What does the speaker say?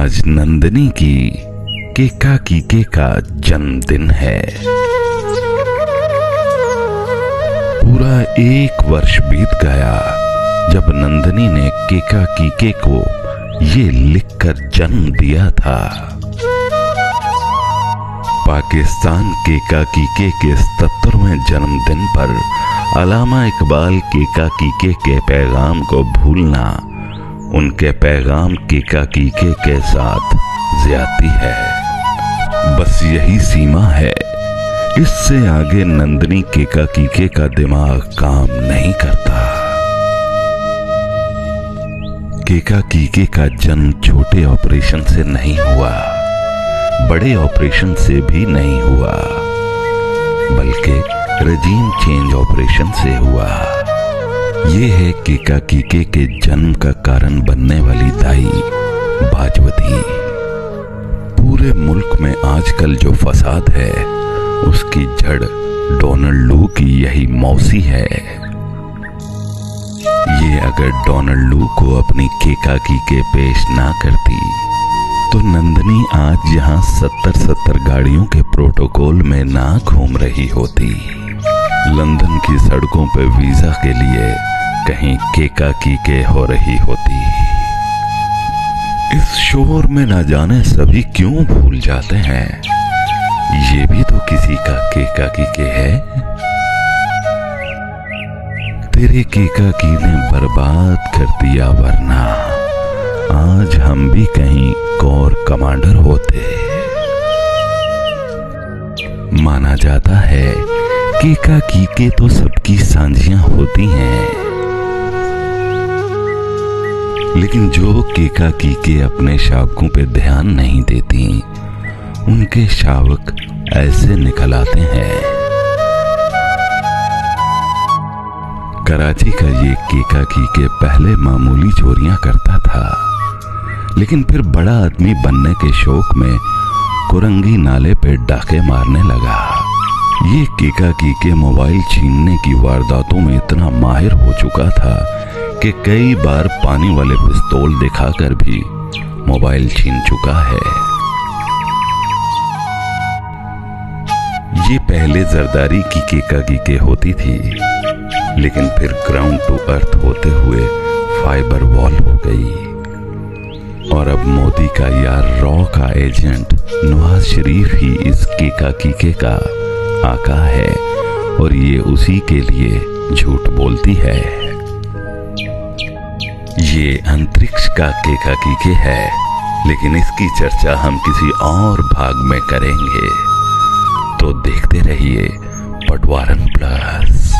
आज नंदिनी की केका का जन्मदिन है। पूरा 1 वर्ष बीत गया जब नंदिनी ने केका को ये लिखकर जन्म दिया था। पाकिस्तान केका के 77वें जन्मदिन पर अल्लामा इकबाल केका के पैगाम को भूलना उनके पैगाम केका के साथ ज्यादती है। बस यही सीमा है, इससे आगे नंदिनी केका का दिमाग काम नहीं करता। केका का जन्म छोटे ऑपरेशन से नहीं हुआ, बड़े ऑपरेशन से भी नहीं हुआ, बल्कि रजीम चेंज ऑपरेशन से हुआ। ये है केका के जन्म का कारण बनने वाली दाई बाजवती। पूरे मुल्क में आजकल जो फसाद है उसकी जड़ डोनाल्ड लू की यही मौसी है। ये अगर डोनाल्ड लू को अपनी केका के पेश ना करती तो नंदिनी आज यहाँ 70 गाड़ियों के प्रोटोकॉल में ना घूम रही होती। लंदन की सड़कों पे वीजा के लिए कहीं केका के हो रही होती। इस शोर में न जाने सभी क्यों भूल जाते हैं, ये भी तो किसी का केका के है। तेरे केका ने बर्बाद कर दिया, वरना आज हम भी कहीं कोर कमांडर होते। माना जाता है केका के तो सबकी सांझियां होती हैं, लेकिन जो केका के अपने शावकों पे ध्यान नहीं देती, उनके शावक ऐसे निकल आते हैं। कराची का ये केका के पहले मामूली चोरियां करता था, लेकिन फिर बड़ा आदमी बनने के शौक में कुरंगी नाले पे डाके मारने लगा। ये केका के मोबाइल छीनने की वारदातों में इतना माहिर हो चुका था कि कई बार पानी वाले पिस्तौल दिखाकर भी मोबाइल छीन चुका है। ये पहले जरदारी की केका के होती थी, लेकिन फिर ग्राउंड टू अर्थ होते हुए फाइबर वॉल हो गई। और अब मोदी का यार रॉ का एजेंट नवाज शरीफ ही इस केका का आका है, और ये उसी के लिए झूठ बोलती है। ये अंतरिक्ष का केका के है, लेकिन इसकी चर्चा हम किसी और भाग में करेंगे। तो देखते रहिए पटवारन प्लस।